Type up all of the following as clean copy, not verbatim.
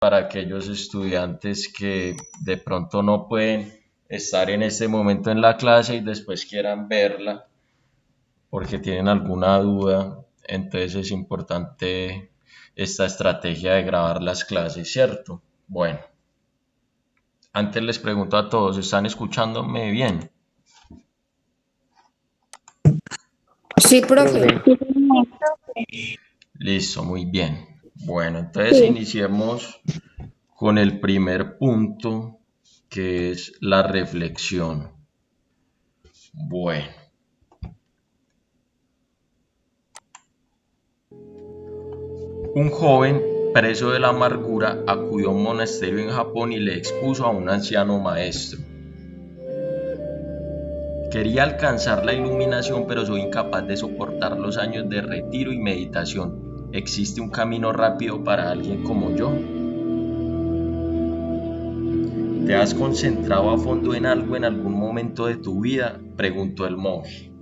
para aquellos estudiantes que de pronto no pueden estar en este momento en la clase y después quieran verla porque tienen alguna duda. Entonces es importante esta estrategia de grabar las clases, ¿cierto? Bueno, antes les pregunto a todos, ¿están escuchándome bien? Sí, profe. Listo, muy bien. Bueno, entonces Sí. iniciemos con el primer punto, que es la reflexión. Bueno, un joven preso de la amargura acudió a un monasterio en Japón y le expuso a un anciano maestro. Quería alcanzar la iluminación, pero soy incapaz de soportar los años de retiro y meditación. ¿Existe un camino rápido para alguien como yo? ¿Te has concentrado a fondo en algo en algún momento de tu vida?, preguntó el monje.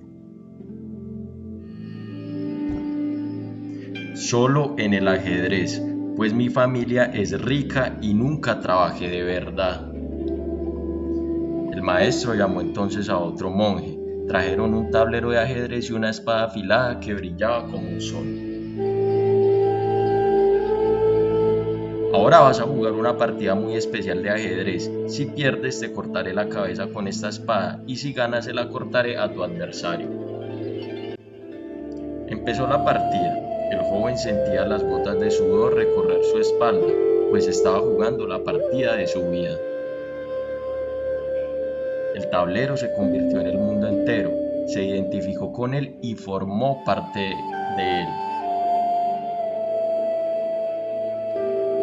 Solo en el ajedrez, pues mi familia es rica y nunca trabajé de verdad. El maestro llamó entonces a otro monje. Trajeron un tablero de ajedrez y una espada afilada que brillaba como un sol. Ahora vas a jugar una partida muy especial de ajedrez. Si pierdes te cortaré la cabeza con esta espada y si ganas se la cortaré a tu adversario. Empezó la partida. El joven sentía las gotas de sudor recorrer su espalda, pues estaba jugando la partida de su vida. El tablero se convirtió en el mundo entero, se identificó con él y formó parte de él.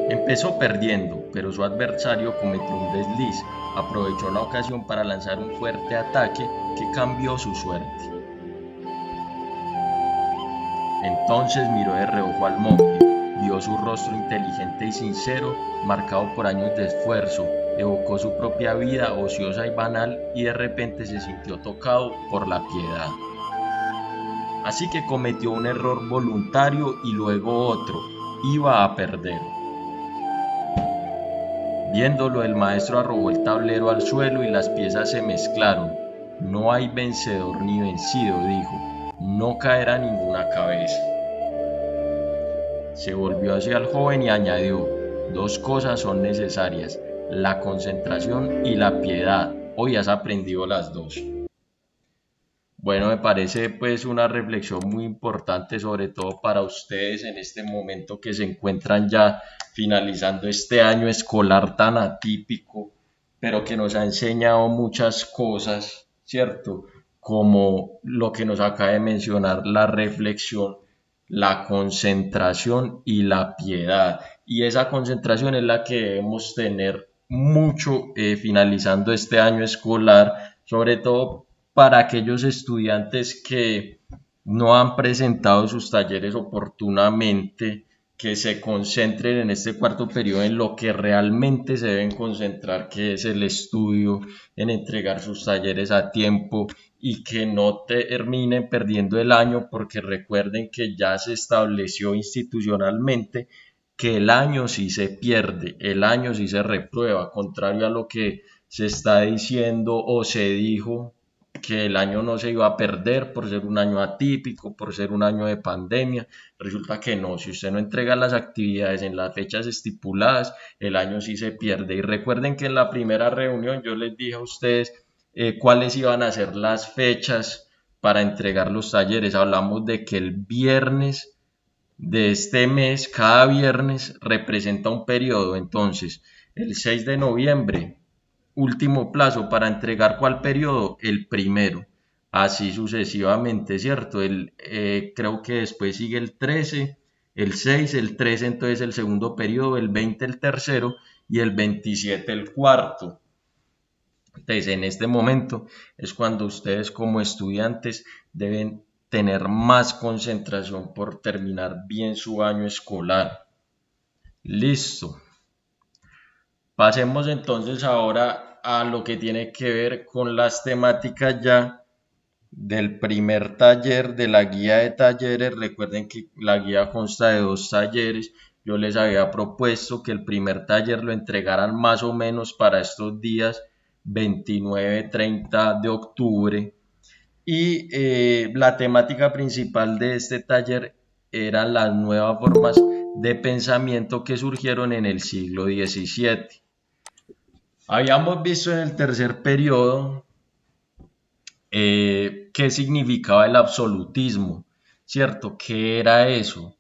Empezó perdiendo, pero su adversario cometió un desliz. Aprovechó la ocasión para lanzar un fuerte ataque que cambió su suerte. Entonces miró de reojo al monje, vio su rostro inteligente y sincero, marcado por años de esfuerzo, evocó su propia vida ociosa y banal y de repente se sintió tocado por la piedad. Así que cometió un error voluntario y luego otro. Iba a perder. Viéndolo, el maestro arrojó el tablero al suelo y las piezas se mezclaron. No hay vencedor ni vencido, dijo. No caerá ninguna cabeza. Se volvió hacia el joven y añadió: dos cosas son necesarias, la concentración y la piedad. Hoy has aprendido las dos. Bueno, me parece pues una reflexión muy importante, sobre todo para ustedes en este momento que se encuentran ya finalizando este año escolar tan atípico, pero que nos ha enseñado muchas cosas, ¿cierto? Como lo que nos acaba de mencionar, la reflexión, la concentración y la piedad. Y esa concentración es la que debemos tener mucho finalizando este año escolar, sobre todo para aquellos estudiantes que no han presentado sus talleres oportunamente, que se concentren en este cuarto periodo en lo que realmente se deben concentrar, que es el estudio, en entregar sus talleres a tiempo y que no terminen perdiendo el año, porque recuerden que ya se estableció institucionalmente que el año sí se pierde, el año sí se reprueba, contrario a lo que se está diciendo o se dijo, que el año no se iba a perder por ser un año atípico, por ser un año de pandemia. Resulta que no, si usted no entrega las actividades en las fechas estipuladas, el año sí se pierde. Y recuerden que en la primera reunión yo les dije a ustedes cuáles iban a ser las fechas para entregar los talleres. Hablamos de que el viernes de este mes, cada viernes representa un periodo. Entonces, el 6 de noviembre, último plazo para entregar cuál periodo, el primero. Así sucesivamente, ¿cierto? Creo que después sigue el 13, el 6, el 13 entonces el segundo periodo, el 20 el tercero y el 27 el cuarto. Entonces, en este momento es cuando ustedes como estudiantes deben tener más concentración por terminar bien su año escolar. Listo. Pasemos entonces ahora a lo que tiene que ver con las temáticas ya del primer taller de la guía de talleres. Recuerden que la guía consta de dos talleres. yo les había propuesto que el primer taller lo entregaran más o menos para estos días 29-30 de octubre. Y la temática principal de este taller eran las nuevas formas de pensamiento que surgieron en el siglo XVII. Habíamos visto en el tercer periodo qué significaba el absolutismo, ¿cierto? ¿Qué era eso?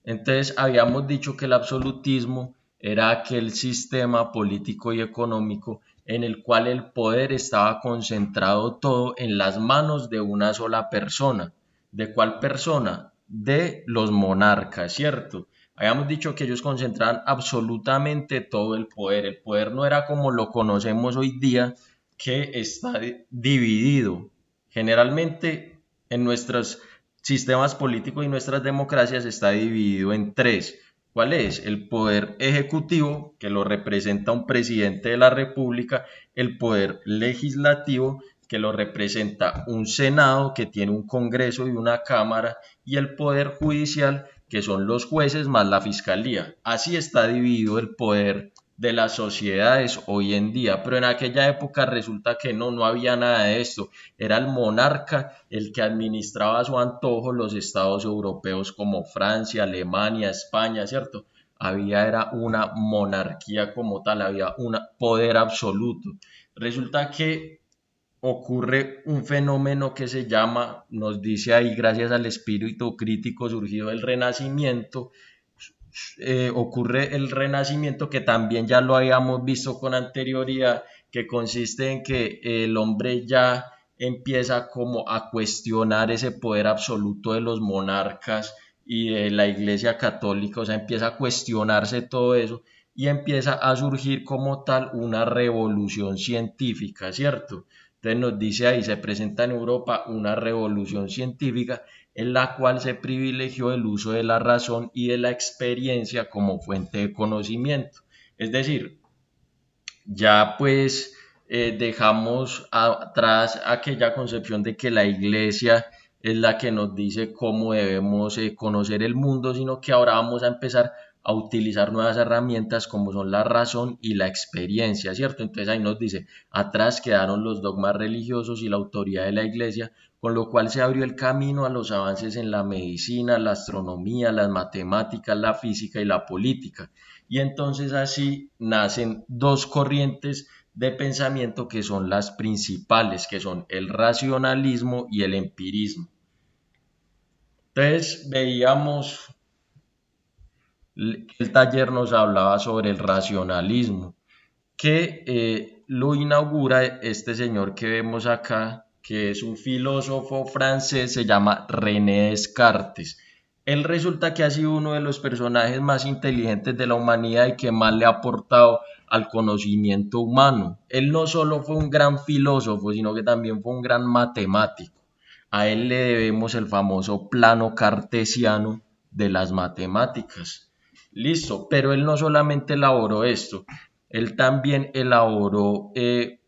Entonces habíamos dicho que el absolutismo era aquel sistema político y económico en el cual el poder estaba concentrado todo en las manos de una sola persona. ¿De cuál persona? De los monarcas, ¿cierto? Habíamos dicho que ellos concentraban absolutamente todo el poder. El poder no era como lo conocemos hoy día, que está dividido. Generalmente en nuestros sistemas políticos y nuestras democracias está dividido en tres. ¿Cuál es? El poder ejecutivo, que lo representa un presidente de la República, el poder legislativo, que lo representa un Senado, que tiene un Congreso y una Cámara, y el poder judicial, que son los jueces más la Fiscalía. Así está dividido el poder de las sociedades hoy en día, pero en aquella época resulta que no había nada de esto. Era el monarca el que administraba a su antojo los estados europeos como Francia, Alemania, España, ¿cierto? Era una monarquía como tal, había un poder absoluto. Resulta que ocurre un fenómeno que se llama, nos dice ahí, gracias al espíritu crítico surgido del Renacimiento, ocurre el Renacimiento, que también ya lo habíamos visto con anterioridad, que consiste en que el hombre ya empieza como a cuestionar ese poder absoluto de los monarcas y de la Iglesia Católica, o sea, empieza a cuestionarse todo eso y empieza a surgir como tal una revolución científica, ¿cierto? Entonces nos dice ahí, se presenta en Europa una revolución científica en la cual se privilegió el uso de la razón y de la experiencia como fuente de conocimiento. Es decir, ya pues dejamos atrás aquella concepción de que la iglesia es la que nos dice cómo debemos conocer el mundo, sino que ahora vamos a empezar a utilizar nuevas herramientas como son la razón y la experiencia, ¿cierto? Entonces ahí nos dice, atrás quedaron los dogmas religiosos y la autoridad de la iglesia, con lo cual se abrió el camino a los avances en la medicina, la astronomía, las matemáticas, la física y la política. Y entonces así nacen dos corrientes de pensamiento que son las principales, que son el racionalismo y el empirismo. Entonces veíamos el taller nos hablaba sobre el racionalismo, que lo inaugura este señor que vemos acá, que es un filósofo francés, se llama René Descartes. Él resulta que ha sido uno de los personajes más inteligentes de la humanidad y que más le ha aportado al conocimiento humano. Él no solo fue un gran filósofo, sino que también fue un gran matemático. A él le debemos el famoso plano cartesiano de las matemáticas. Listo, pero él no solamente elaboró esto, él también elaboró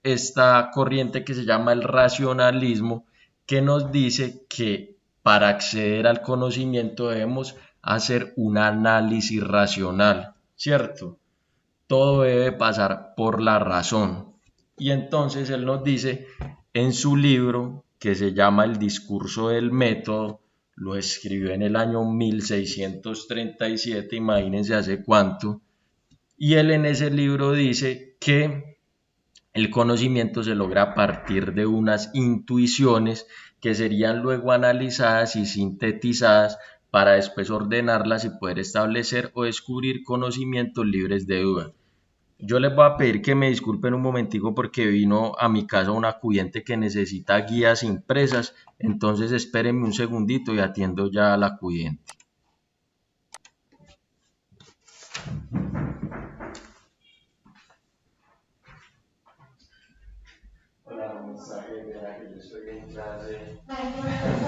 esta corriente que se llama el racionalismo, que nos dice que para acceder al conocimiento debemos hacer un análisis racional, ¿cierto? Todo debe pasar por la razón. Y entonces él nos dice en su libro, que se llama El discurso del método, lo escribió en el año 1637, imagínense hace cuánto, y él en ese libro dice que el conocimiento se logra a partir de unas intuiciones que serían luego analizadas y sintetizadas para después ordenarlas y poder establecer o descubrir conocimientos libres de duda. Yo les voy a pedir que me disculpen un momentico porque vino a mi casa un acudiente que necesita guías impresas, entonces espérenme un segundito y atiendo ya al acudiente. Hola, mensaje, verá que yo estoy en clase.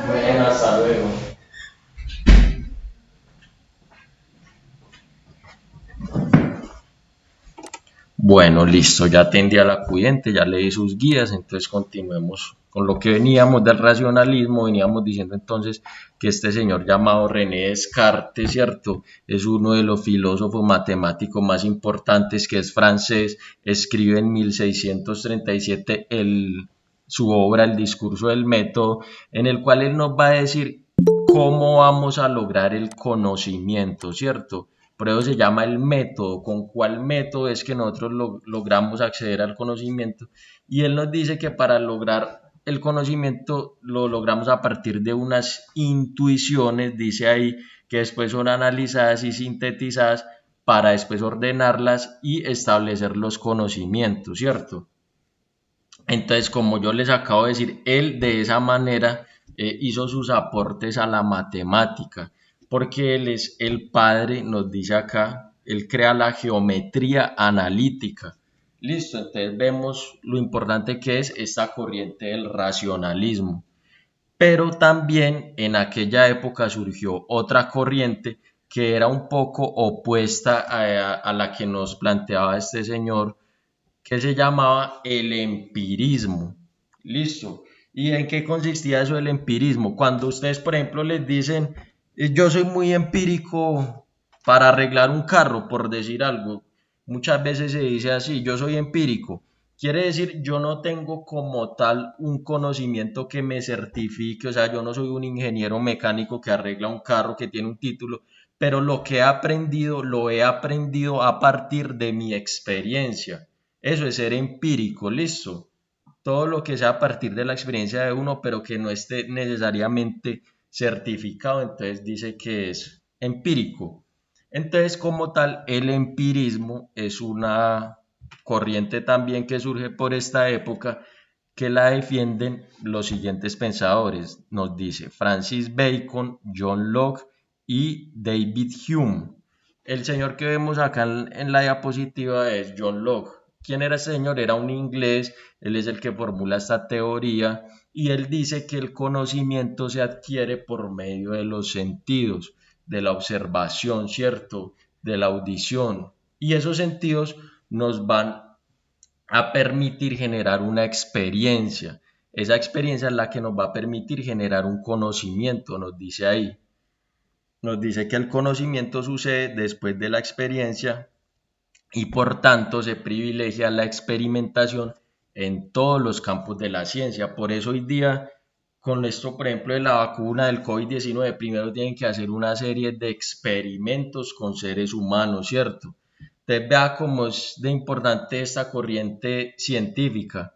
Bueno, hasta luego. Bueno, listo, ya atendí al acudiente, ya leí sus guías, entonces continuemos con lo que veníamos del racionalismo. Veníamos diciendo entonces que este señor llamado René Descartes, ¿cierto? Es uno de los filósofos matemáticos más importantes, que es francés. Escribe en 1637 su obra El discurso del método, en el cual él nos va a decir cómo vamos a lograr el conocimiento, ¿cierto? Por eso se llama el método, con cuál método es que nosotros logramos acceder al conocimiento. Y él nos dice que para lograr el conocimiento lo logramos a partir de unas intuiciones, dice ahí, que después son analizadas y sintetizadas para después ordenarlas y establecer los conocimientos, ¿cierto? Entonces, como yo les acabo de decir, él de esa manera hizo sus aportes a la matemática, porque él es el padre, nos dice acá, él crea la geometría analítica. Listo, entonces vemos lo importante que es esta corriente del racionalismo. Pero también en aquella época surgió otra corriente que era un poco opuesta a la que nos planteaba este señor, que se llamaba el empirismo. Listo. ¿Y en qué consistía eso del empirismo? Cuando ustedes, por ejemplo, les dicen, yo soy muy empírico para arreglar un carro, por decir algo, muchas veces se dice así, yo soy empírico. Quiere decir, yo no tengo como tal un conocimiento que me certifique, o sea, yo no soy un ingeniero mecánico que arregla un carro, que tiene un título, pero lo que he aprendido, lo he aprendido a partir de mi experiencia. Eso es ser empírico, listo. Todo lo que sea a partir de la experiencia de uno, pero que no esté necesariamente certificado, entonces dice que es empírico. Entonces, como tal, el empirismo es una corriente también que surge por esta época, que la defienden los siguientes pensadores. Nos dice Francis Bacon, John Locke y David Hume. El señor que vemos acá en la diapositiva es John Locke. ¿Quién era ese señor? Era un inglés, él es el que formula esta teoría y él dice que el conocimiento se adquiere por medio de los sentidos, de la observación, ¿cierto? De la audición. Y esos sentidos nos van a permitir generar una experiencia. Esa experiencia es la que nos va a permitir generar un conocimiento, nos dice ahí. Nos dice que el conocimiento sucede después de la experiencia y por tanto se privilegia la experimentación en todos los campos de la ciencia. Por eso hoy día, con esto, por ejemplo, de la vacuna del COVID-19, primero tienen que hacer una serie de experimentos con seres humanos, ¿cierto? Entonces vea cómo es de importante esta corriente científica.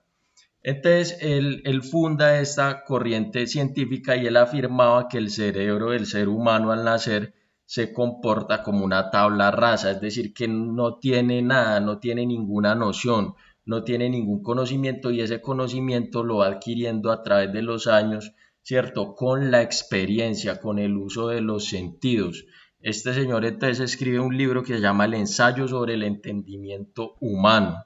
Entonces él funda esta corriente científica y él afirmaba que el cerebro del ser humano al nacer se comporta como una tabla rasa, es decir, que no tiene nada, no tiene ninguna noción, no tiene ningún conocimiento y ese conocimiento lo va adquiriendo a través de los años, ¿cierto? Con la experiencia, con el uso de los sentidos. Este señor entonces escribe un libro que se llama El ensayo sobre el entendimiento humano.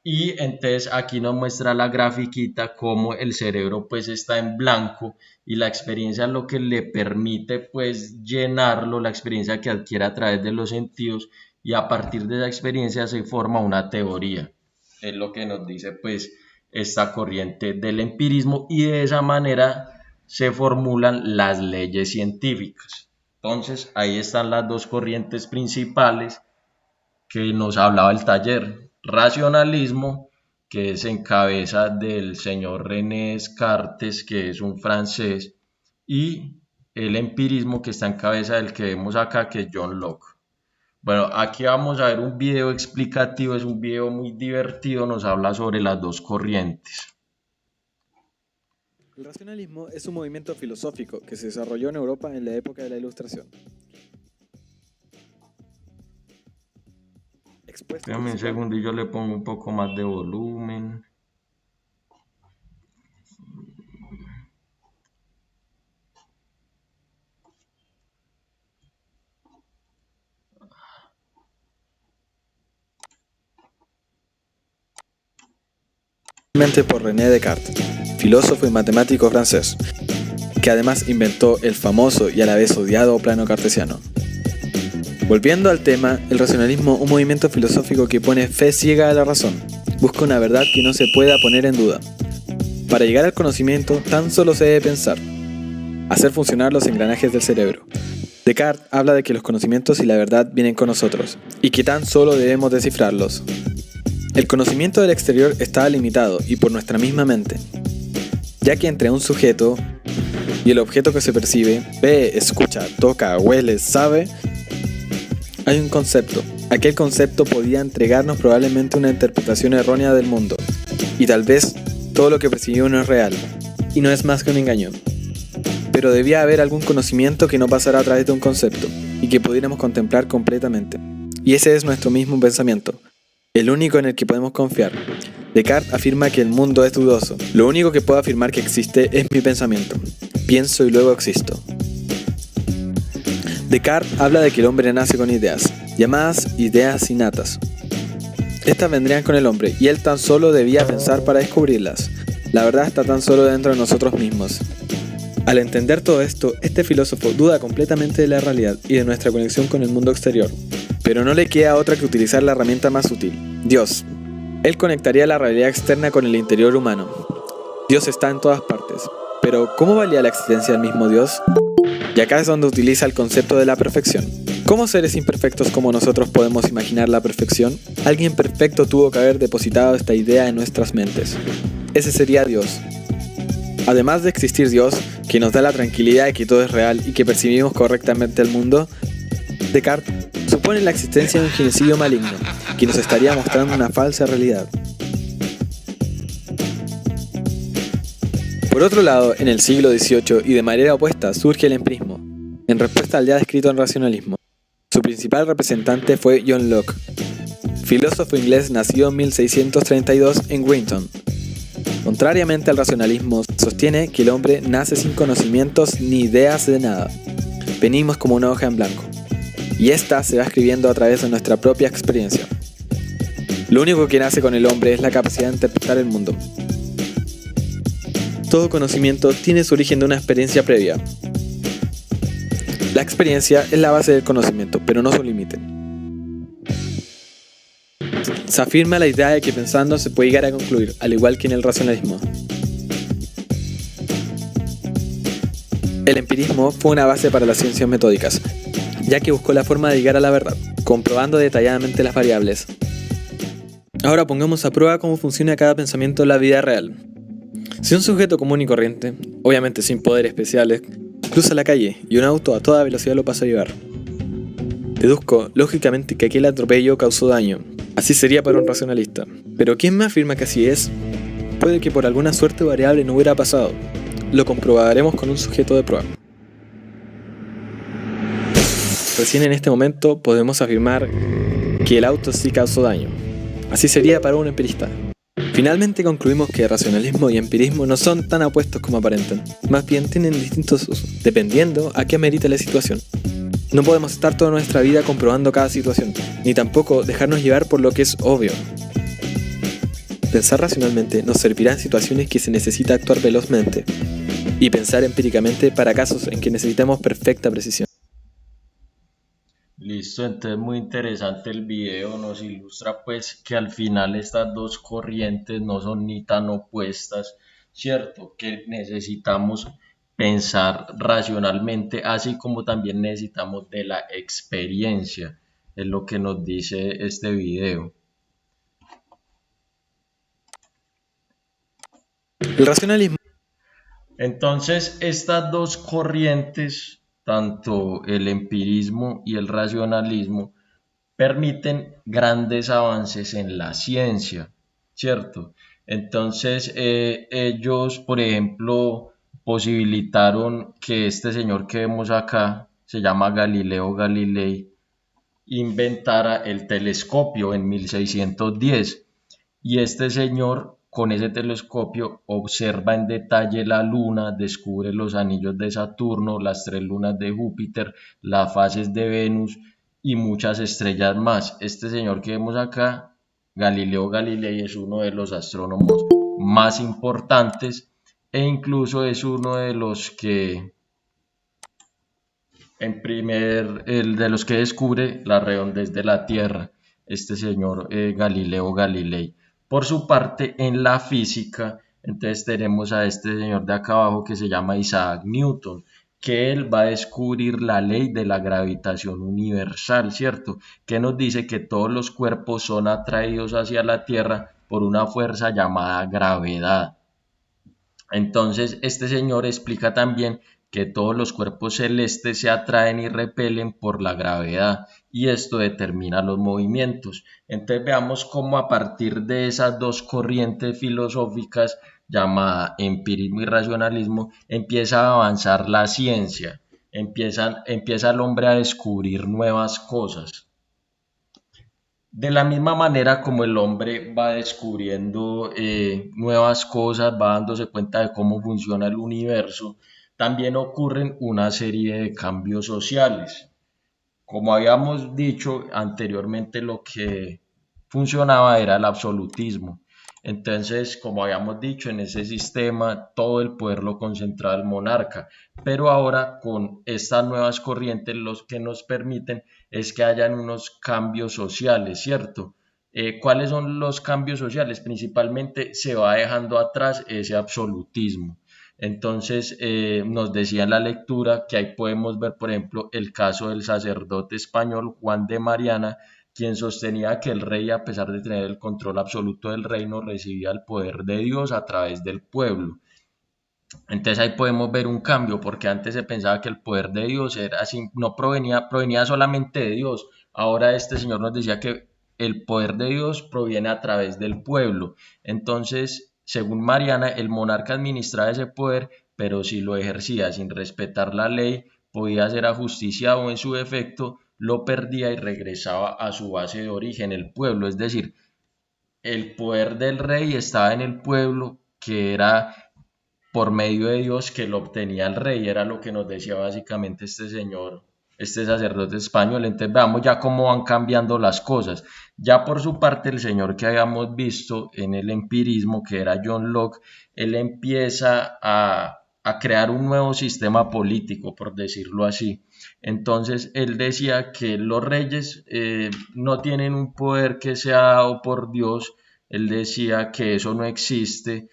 Y entonces aquí nos muestra la grafiquita cómo el cerebro pues está en blanco y la experiencia es lo que le permite pues llenarlo, la experiencia que adquiere a través de los sentidos y a partir de esa experiencia se forma una teoría. Es lo que nos dice pues esta corriente del empirismo y de esa manera se formulan las leyes científicas. Entonces ahí están las dos corrientes principales que nos hablaba el taller. Racionalismo, que es en cabeza del señor René Descartes, que es un francés, y el empirismo, que está en cabeza del que vemos acá, que es John Locke. Bueno, aquí vamos a ver un video explicativo, es un video muy divertido, nos habla sobre las dos corrientes. El racionalismo es un movimiento filosófico que se desarrolló en Europa en la época de la Ilustración. Espérame un segundo y yo le pongo un poco más de volumen. Por René Descartes, filósofo y matemático francés, que además inventó el famoso y a la vez odiado plano cartesiano. Volviendo al tema, el racionalismo, un movimiento filosófico que pone fe ciega a la razón, busca una verdad que no se pueda poner en duda. Para llegar al conocimiento, tan solo se debe pensar, hacer funcionar los engranajes del cerebro. Descartes habla de que los conocimientos y la verdad vienen con nosotros, y que tan solo debemos descifrarlos. El conocimiento del exterior está limitado y por nuestra misma mente, ya que entre un sujeto y el objeto que se percibe, ve, escucha, toca, huele, sabe, hay un concepto. Aquel concepto podía entregarnos probablemente una interpretación errónea del mundo, y tal vez todo lo que percibimos no es real, y no es más que un engaño. Pero debía haber algún conocimiento que no pasara a través de un concepto, y que pudiéramos contemplar completamente. Y ese es nuestro mismo pensamiento, el único en el que podemos confiar. Descartes afirma que el mundo es dudoso. Lo único que puedo afirmar que existe es mi pensamiento. Pienso y luego existo. Descartes habla de que el hombre nace con ideas, llamadas ideas innatas. Estas vendrían con el hombre y él tan solo debía pensar para descubrirlas. La verdad está tan solo dentro de nosotros mismos. Al entender todo esto, este filósofo duda completamente de la realidad y de nuestra conexión con el mundo exterior. Pero no le queda otra que utilizar la herramienta más útil, Dios. Él conectaría la realidad externa con el interior humano. Dios está en todas partes. Pero, ¿cómo valía la existencia del mismo Dios? Y acá es donde utiliza el concepto de la perfección. ¿Cómo seres imperfectos como nosotros podemos imaginar la perfección? Alguien perfecto tuvo que haber depositado esta idea en nuestras mentes. Ese sería Dios. Además de existir Dios, que nos da la tranquilidad de que todo es real y que percibimos correctamente el mundo, Descartes supone la existencia de un genocidio maligno, que nos estaría mostrando una falsa realidad. Por otro lado, en el siglo XVIII y de manera opuesta surge el empirismo, en respuesta al ya descrito en racionalismo. Su principal representante fue John Locke, filósofo inglés nacido en 1632 en Winton. Contrariamente al racionalismo, sostiene que el hombre nace sin conocimientos ni ideas de nada. Venimos como una hoja en blanco, y esta se va escribiendo a través de nuestra propia experiencia. Lo único que nace con el hombre es la capacidad de interpretar el mundo. Todo conocimiento tiene su origen de una experiencia previa. La experiencia es la base del conocimiento, pero no su límite. Se afirma la idea de que pensando se puede llegar a concluir, al igual que en el racionalismo. El empirismo fue una base para las ciencias metódicas, ya que buscó la forma de llegar a la verdad, comprobando detalladamente las variables. Ahora pongamos a prueba cómo funciona cada pensamiento en la vida real. Si un sujeto común y corriente, obviamente sin poderes especiales, cruza la calle y un auto a toda velocidad lo pasa a llevar, deduzco lógicamente que aquel atropello causó daño. Así sería para un racionalista. Pero ¿quién me afirma que así es? Puede que por alguna suerte variable no hubiera pasado. Lo comprobaremos con un sujeto de prueba. Recién en este momento podemos afirmar que el auto sí causó daño. Así sería para un empirista. Finalmente concluimos que racionalismo y empirismo no son tan opuestos como aparentan. Más bien tienen distintos usos, dependiendo a qué amerita la situación. No podemos estar toda nuestra vida comprobando cada situación, ni tampoco dejarnos llevar por lo que es obvio. Pensar racionalmente nos servirá en situaciones que se necesita actuar velozmente, y pensar empíricamente para casos en que necesitamos perfecta precisión. Listo, entonces muy interesante el video, nos ilustra pues que al final estas dos corrientes no son ni tan opuestas, ¿cierto? Que necesitamos pensar racionalmente, así como también necesitamos de la experiencia, es lo que nos dice este video. El racionalismo. Entonces, estas dos corrientes, tanto el empirismo y el racionalismo, permiten grandes avances en la ciencia, ¿cierto? Entonces, ellos, por ejemplo, posibilitaron que este señor que vemos acá, se llama Galileo Galilei, inventara el telescopio en 1610. Y este señor con ese telescopio observa en detalle la luna, descubre los anillos de Saturno, las tres lunas de Júpiter, las fases de Venus y muchas estrellas más. Este señor que vemos acá, Galileo Galilei, es uno de los astrónomos más importantes e incluso es uno de los que El de los que descubre la redondez de la Tierra, este señor Galileo Galilei. Por su parte, en la física, entonces tenemos a este señor de acá abajo que se llama Isaac Newton, que él va a descubrir la ley de la gravitación universal, ¿cierto? Que nos dice que todos los cuerpos son atraídos hacia la Tierra por una fuerza llamada gravedad. Entonces, este señor explica también que todos los cuerpos celestes se atraen y repelen por la gravedad y esto determina los movimientos. Entonces veamos cómo a partir de esas dos corrientes filosóficas llamada empirismo y racionalismo empieza a avanzar la ciencia, empieza el hombre a descubrir nuevas cosas. De la misma manera como el hombre va descubriendo nuevas cosas, va dándose cuenta de cómo funciona el universo, también ocurren una serie de cambios sociales. Como habíamos dicho anteriormente, lo que funcionaba era el absolutismo. Entonces, como habíamos dicho, en ese sistema todo el poder lo concentraba el monarca. Pero ahora con estas nuevas corrientes los que nos permiten es que hayan unos cambios sociales, ¿cierto? ¿Cuáles son los cambios sociales? Principalmente se va dejando atrás ese absolutismo. Entonces, nos decía en la lectura que ahí podemos ver, por ejemplo, el caso del sacerdote español Juan de Mariana, quien sostenía que el rey, a pesar de tener el control absoluto del reino, recibía el poder de Dios a través del pueblo. Entonces ahí podemos ver un cambio, porque antes se pensaba que el poder de Dios era así, no provenía solamente de Dios. Ahora este señor nos decía que el poder de Dios proviene a través del pueblo. Entonces, según Mariana, el monarca administraba ese poder, pero si lo ejercía sin respetar la ley, podía ser ajusticiado en su defecto, lo perdía y regresaba a su base de origen, el pueblo. Es decir, el poder del rey estaba en el pueblo, que era por medio de Dios que lo obtenía el rey, era lo que nos decía básicamente este señor, este sacerdote español. Entonces veamos ya cómo van cambiando las cosas. Ya por su parte el señor que habíamos visto en el empirismo, que era John Locke, él empieza a crear un nuevo sistema político, por decirlo así. Entonces él decía que los reyes no tienen un poder que sea dado por Dios, él decía que eso no existe,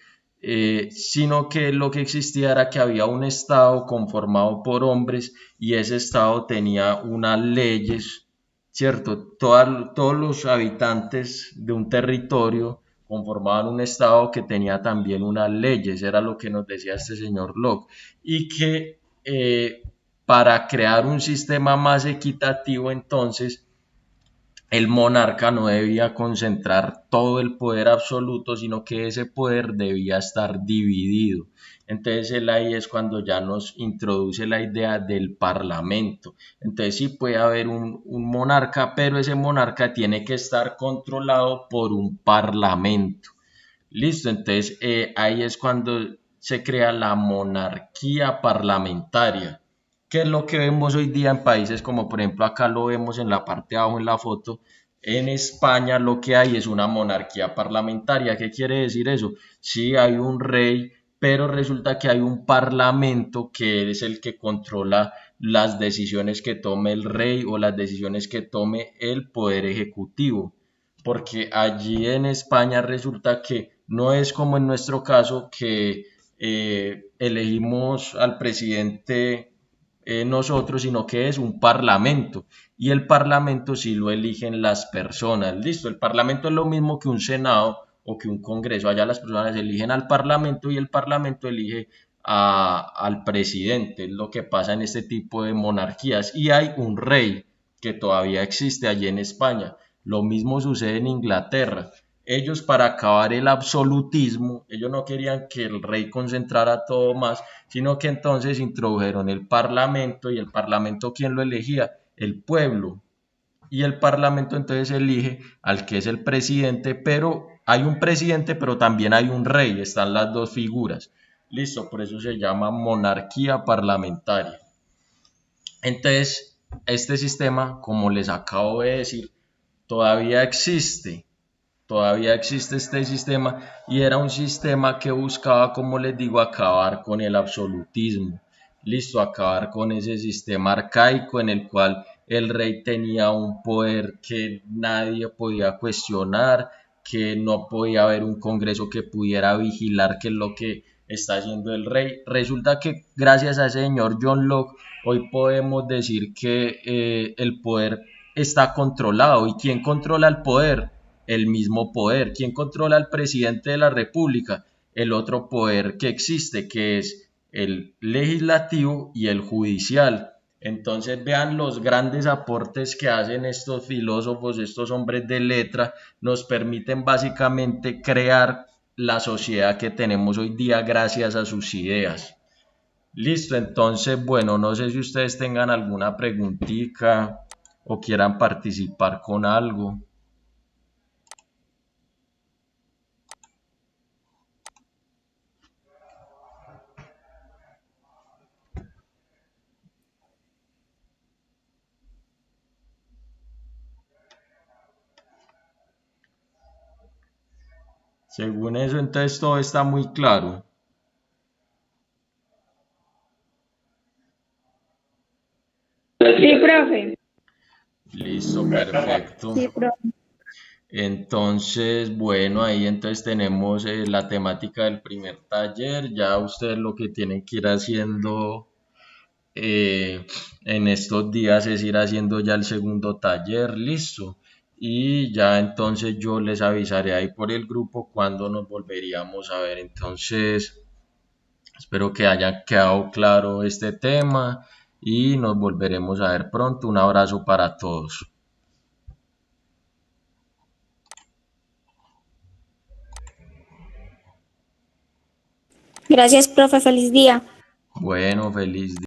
sino que lo que existía era que había un estado conformado por hombres y ese estado tenía unas leyes, ¿cierto? Todos los habitantes de un territorio conformaban un estado que tenía también unas leyes, era lo que nos decía este señor Locke, y que para crear un sistema más equitativo entonces el monarca no debía concentrar todo el poder absoluto, sino que ese poder debía estar dividido. Entonces él ahí es cuando ya nos introduce la idea del parlamento. Entonces sí puede haber un monarca, pero ese monarca tiene que estar controlado por un parlamento. Listo, entonces ahí es cuando se crea la monarquía parlamentaria. ¿Qué es lo que vemos hoy día en países como por ejemplo acá lo vemos en la parte de abajo en la foto? En España lo que hay es una monarquía parlamentaria. ¿Qué quiere decir eso? Sí hay un rey, pero resulta que hay un parlamento que es el que controla las decisiones que tome el rey o las decisiones que tome el poder ejecutivo. Porque allí en España resulta que no es como en nuestro caso que elegimos al presidente nosotros, sino que es un parlamento y el parlamento sí lo eligen las personas. Listo, el parlamento es lo mismo que un senado o que un congreso. Allá las personas eligen al parlamento y el parlamento elige al presidente. Es lo que pasa en este tipo de monarquías y hay un rey que todavía existe allí en España. Lo mismo sucede en Inglaterra. Ellos para acabar el absolutismo, ellos no querían que el rey concentrara todo más, sino que entonces introdujeron el parlamento y el parlamento ¿quién lo elegía? El pueblo. Y el parlamento entonces elige al que es el presidente, pero hay un presidente, pero también hay un rey, están las dos figuras. Listo, por eso se llama monarquía parlamentaria. Entonces, este sistema, como les acabo de decir, todavía existe. Todavía existe este sistema y era un sistema que buscaba, como les digo, acabar con el absolutismo. listo, acabar con ese sistema arcaico en el cual el rey tenía un poder que nadie podía cuestionar, que no podía haber un congreso que pudiera vigilar qué es lo que está haciendo el rey. Resulta que gracias a ese señor John Locke, hoy podemos decir que el poder está controlado. ¿Y quién controla el poder? El mismo poder. ¿Quién controla al presidente de la República? El otro poder que existe, que es el legislativo y el judicial. Entonces vean los grandes aportes que hacen estos filósofos, estos hombres de letra, nos permiten básicamente crear la sociedad que tenemos hoy día gracias a sus ideas. Listo, entonces, bueno, no sé si ustedes tengan alguna preguntita o quieran participar con algo. Según eso, entonces todo está muy claro. Sí, profe. Listo, perfecto. Sí, profe. Entonces, bueno, ahí entonces tenemos la temática del primer taller. Ya ustedes lo que tienen que ir haciendo en estos días es ir haciendo ya el segundo taller, listo. Y ya entonces yo les avisaré ahí por el grupo cuando nos volveríamos a ver. Entonces, espero que haya quedado claro este tema y nos volveremos a ver pronto. Un abrazo para todos. Gracias, profe. Feliz día. Bueno, feliz día.